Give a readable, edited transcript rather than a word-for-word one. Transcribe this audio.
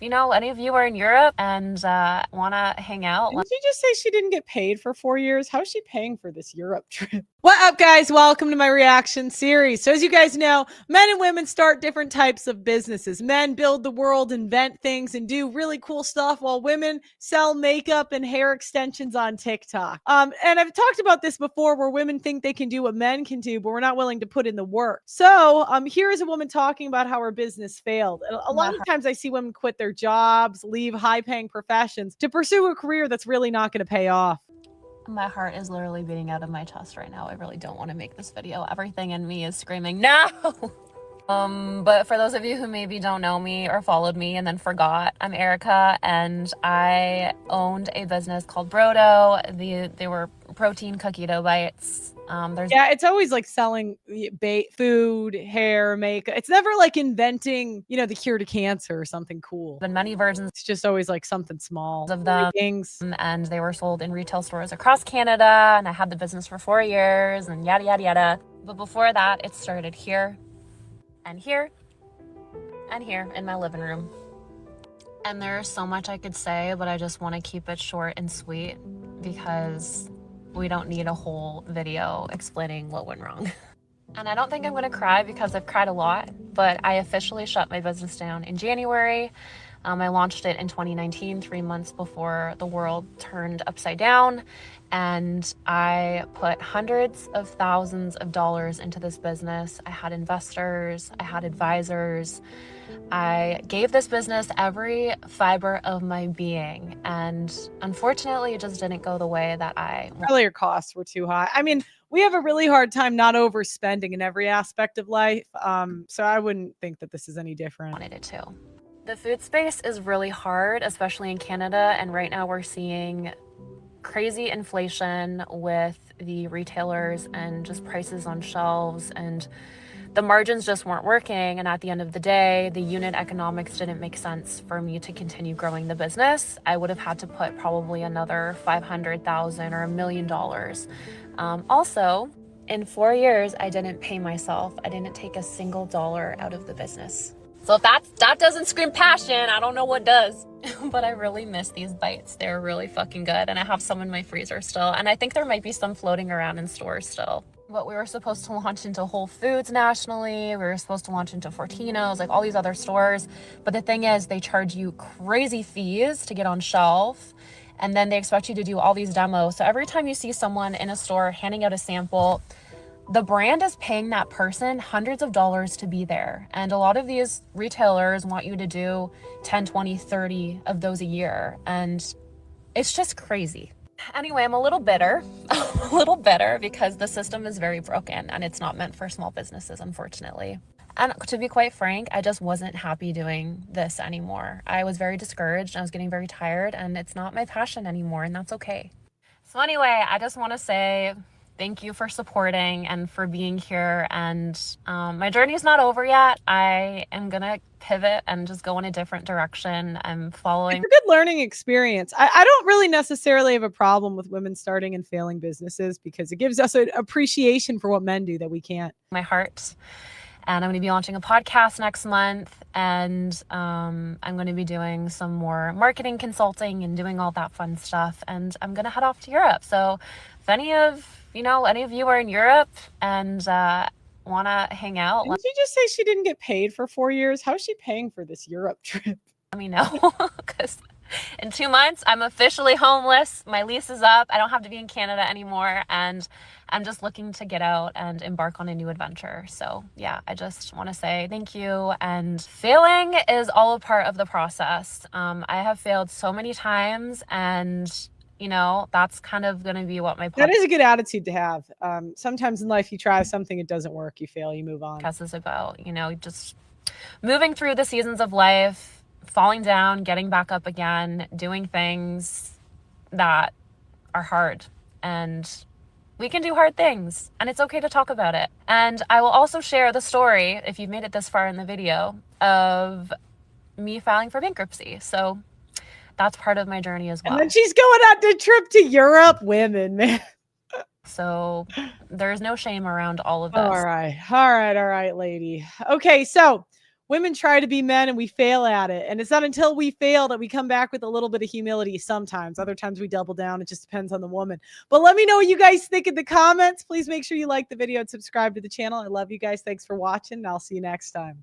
any of you are in Europe and want to hang out. Didn't you just say she didn't get paid for 4 years? How's she paying for this Europe trip? What up, guys? Welcome to my reaction series. So as you guys know, men and women start different types of businesses. Men build the world, invent things, and do really cool stuff, while women sell makeup and hair extensions on TikTok. And I've talked about this before, where women think they can do what men can do, but we're not willing to put in the work. So here is a woman talking about how her business failed. A lot of times I see women quit their jobs, leave high-paying professions to pursue a career that's really not going to pay off. My heart is literally beating out of my chest right now. I really don't want to make this video. Everything in me is screaming, no! But for those of you who maybe don't know me or followed me and then forgot, I'm Erica, and I owned a business called Brodo. They were protein cookie dough bites. It's always like selling food, hair, makeup. It's never like inventing, the cure to cancer or something cool. Been many versions. It's just always like something small of them, and they were sold in retail stores across Canada. And I had the business for 4 years, and yada yada yada. But before that, it started here, and here, and here in my living room. And there's so much I could say, but I just want to keep it short and sweet because we don't need a whole video explaining what went wrong. And I don't think I'm gonna cry because I've cried a lot, but I officially shut my business down in January. I launched it in 2019, 3 months before the world turned upside down. And I put hundreds of thousands of dollars into this business. I had investors, I had advisors. I gave this business every fiber of my being. And unfortunately, it just didn't go the way that Probably your costs were too high. I mean, we have a really hard time not overspending in every aspect of life. So I wouldn't think that this is any different. Wanted it to. The food space is really hard, especially in Canada. And right now we're seeing crazy inflation with the retailers and just prices on shelves, and the margins just weren't working. And at the end of the day, the unit economics didn't make sense for me to continue growing the business. I would have had to put probably another $500,000 or $1 million. Also, in 4 years, I didn't pay myself. I didn't take a single dollar out of the business. So if that doesn't scream passion, I don't know what does. But I really miss these bites. They're really fucking good. And I have some in my freezer still. And I think there might be some floating around in stores still. But we were supposed to launch into Whole Foods nationally. We were supposed to launch into Fortino's, like all these other stores. But the thing is, they charge you crazy fees to get on shelf. And then they expect you to do all these demos. So every time you see someone in a store handing out a sample, the brand is paying that person hundreds of dollars to be there. And a lot of these retailers want you to do 10, 20, 30 of those a year. And it's just crazy. Anyway, I'm a little bitter, because the system is very broken and it's not meant for small businesses, unfortunately. And to be quite frank, I just wasn't happy doing this anymore. I was very discouraged. I was getting very tired, and it's not my passion anymore, and that's okay. So anyway, I just want to say thank you for supporting and for being here. And my journey is not over yet. I am going to pivot and just go in a different direction. I'm following. It's a good learning experience. I don't really necessarily have a problem with women starting and failing businesses, because it gives us an appreciation for what men do that we can't. My heart. And I'm going to be launching a podcast next month, and I'm going to be doing some more marketing consulting and doing all that fun stuff. And I'm going to head off to Europe. So if any of you are in Europe and want to hang out. Didn't you just say she didn't get paid for 4 years? How's she paying for this Europe trip? Let me know, because in 2 months, I'm officially homeless. My lease is up. I don't have to be in Canada anymore. And I'm just looking to get out and embark on a new adventure. So yeah, I just want to say thank you. And failing is all a part of the process. I have failed so many times, and that's kind of going to be what my podcast. That is a good attitude to have. Sometimes in life, you try something, it doesn't work, you fail, you move on. Podcast is about, just moving through the seasons of life, falling down, getting back up again, doing things that are hard. And we can do hard things, and it's okay to talk about it. And I will also share the story, if you've made it this far in the video, of me filing for bankruptcy. So that's part of my journey as well. And then she's going on the trip to Europe. Women, man. So there's no shame around all of this. All right, lady. Okay, so Women try to be men and we fail at it. And it's not until we fail that we come back with a little bit of humility sometimes. Other times we double down. It just depends on the woman. But let me know what you guys think in the comments. Please make sure you like the video and subscribe to the channel. I love you guys. Thanks for watching, and I'll see you next time.